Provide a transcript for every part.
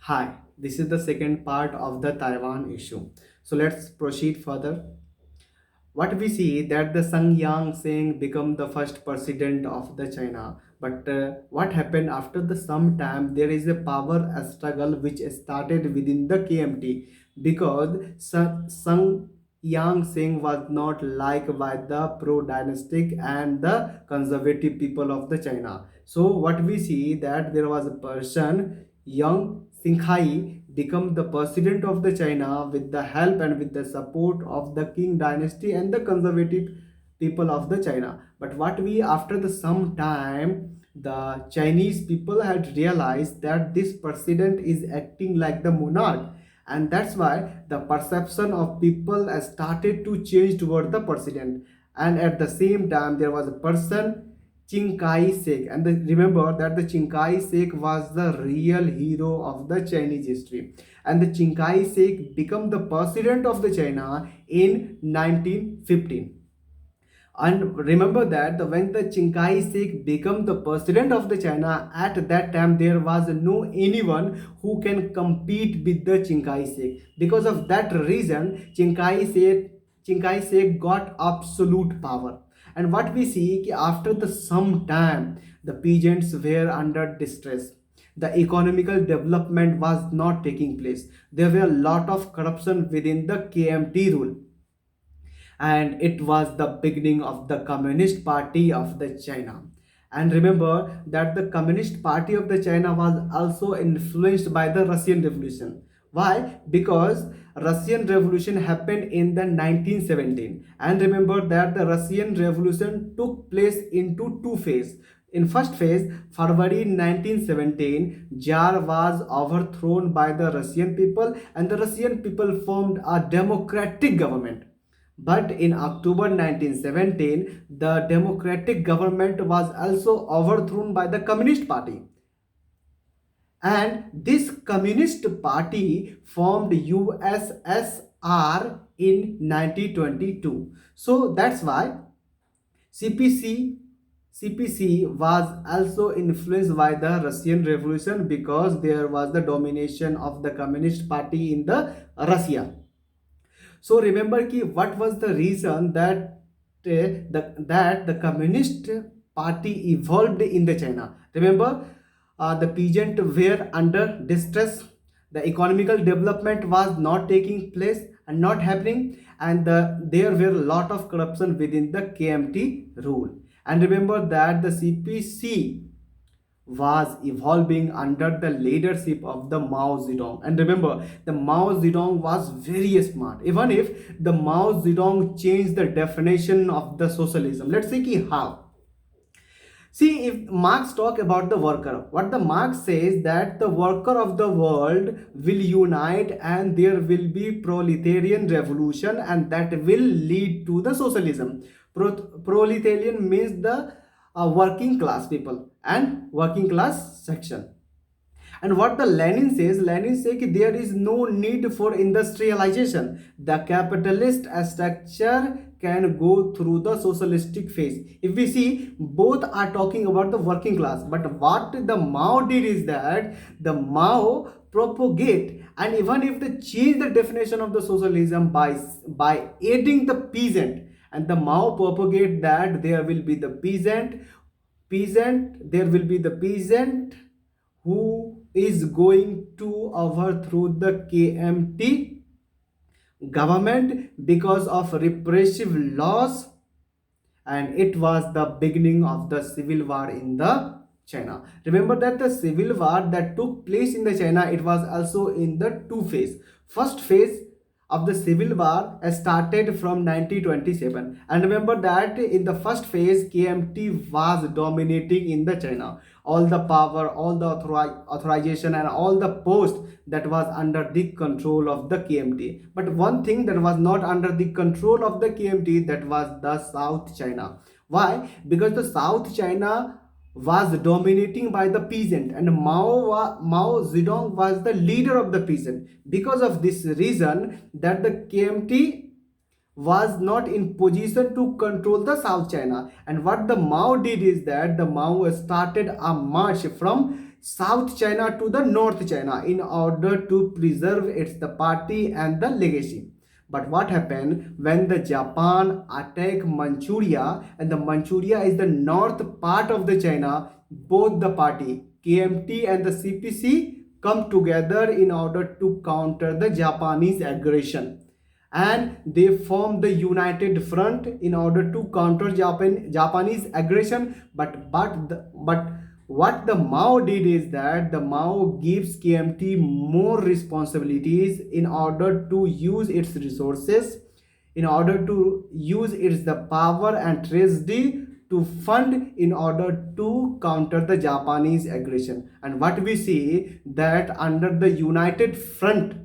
Hi, this is the second part of the Taiwan issue. So let's proceed further. What we see that the Sun Yat-sen become the first president of the China. But what happened after the some time there is a power struggle which started within the KMT because Sun Yat-sen was not liked by the pro-dynastic and the conservative people of the China. So what we see that there was a person Yang Xinghai become the president of the China with the help and with the support of the Qing dynasty and the conservative people of the China. But what we after the some time the Chinese people had realized that this president is acting like the monarch, and that's why the perception of people has started to change toward the president. And at the same time there was a person Chiang Kai-shek, and remember that the Chiang Kai-shek was the real hero of the Chinese history, and the Chiang Kai-shek became the president of the China in 1915. And remember that when the Chiang Kai-shek became the president of the China, at that time there was no anyone who can compete with the Chiang Kai-shek. Because of that reason, Chiang Kai-shek got absolute power. And what we see after the some time, the peasants were under distress. The economical development was not taking place. There were a lot of corruption within the KMT rule, and it was the beginning of the Communist Party of the China. And remember that the Communist Party of the China was also influenced by the Russian Revolution. Why? Because Russian Revolution happened in the 1917, and remember that the Russian Revolution took place into two phases. In first phase, February 1917, Tsar was overthrown by the Russian people, and the Russian people formed a democratic government. But in October 1917, the democratic government was also overthrown by the Communist Party. And this Communist Party formed USSR in 1922. So that's why CPC CPC was also influenced by the Russian Revolution because there was the domination of the Communist Party in the Russia. So remember ki what was the reason that the Communist Party evolved in the China. Remember, the peasant were under distress. The economical development was not taking place and not happening, and there were a lot of corruption within the KMT rule. And remember that the CPC was evolving under the leadership of the Mao Zedong. And remember, the Mao Zedong was very smart. Even if the Mao Zedong changed the definition of the socialism, let's see ki how. See, if Marx talk about the worker, what the Marx says that the worker of the world will unite and there will be proletarian revolution and that will lead to the socialism. Proletarian means the working class people and working class section. And what the Lenin says there is no need for industrialization. The capitalist structure can go through the socialistic phase. If we see, both are talking about the working class. But what the Mao did is that the Mao propagate, and even if they change the definition of the socialism by aiding the peasant, and the Mao propagate that there will be the there will be the peasant who is going to overthrow the KMT government because of repressive laws, and it was the beginning of the civil war in the China. Remember that the civil war that took place in the China, it was also in the two phase. First phase of the civil war started from 1927, and remember that in the first phase KMT was dominating in the China. All the power, all the authorization and all the post that was under the control of the KMT. But one thing that was not under the control of the KMT, that was the South China. Why? Because the South China was dominating by the peasant, and Mao Zedong was the leader of the peasant. Because of this reason that the KMT was not in position to control the South China. And what the Mao did is that the Mao started a march from South China to the North China in order to preserve its the party and the legacy. But what happened when the Japan attacked Manchuria, and the Manchuria is the north part of the China, both the party KMT and the CPC come together in order to counter the Japanese aggression, and they formed the united front in order to counter Japanese aggression. But what the Mao did is that the Mao gives KMT more responsibilities in order to use its resources, in order to use its the power and treasury to fund in order to counter the Japanese aggression. And what we see that under the united front,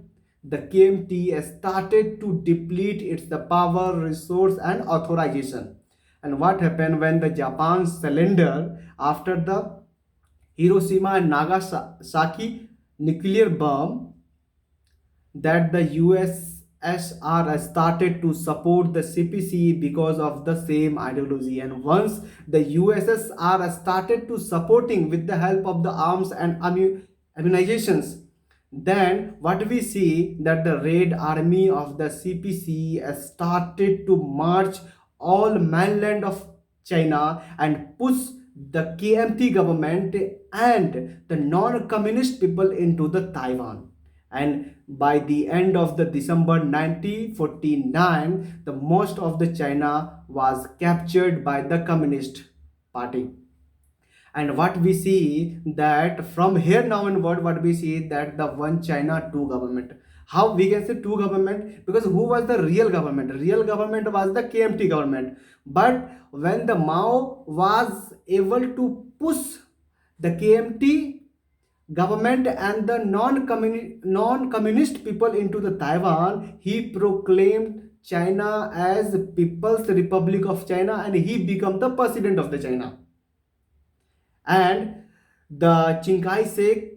the KMT has started to deplete its the power, resource, and authorization. And what happened when the Japan surrender after the Hiroshima and Nagasaki nuclear bomb, that the USSR has started to support the CPC because of the same ideology. And once the USSR has started to supporting with the help of the arms and immunizations, then what we see that the Red Army of the CPC has started to march all mainland of China and push the KMT government and the non-communist people into the Taiwan. And by the end of the December 1949, the most of the China was captured by the Communist Party. And what we see that from here now onward, what we see that the one China two government. How we can say two government? Because who was the real government? Real government was the KMT government. But when the Mao was able to push the KMT government and the non-communist people into the Taiwan, he proclaimed China as People's Republic of China, and he became the president of the China. And the Chiang Kai-shek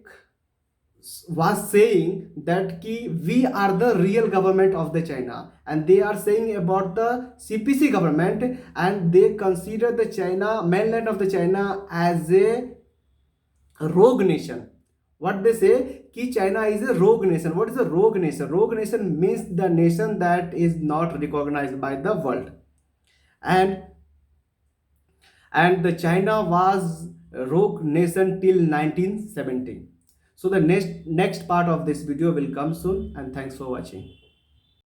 was saying that we are the real government of the China, and they are saying about the CPC government, and they consider the China mainland of the China as a rogue nation. What they say ki China is a rogue nation. What is a rogue nation? Rogue nation means the nation that is not recognized by the world. And the China was a rogue nation till 1917. So the next part of this video will come soon, and thanks for watching.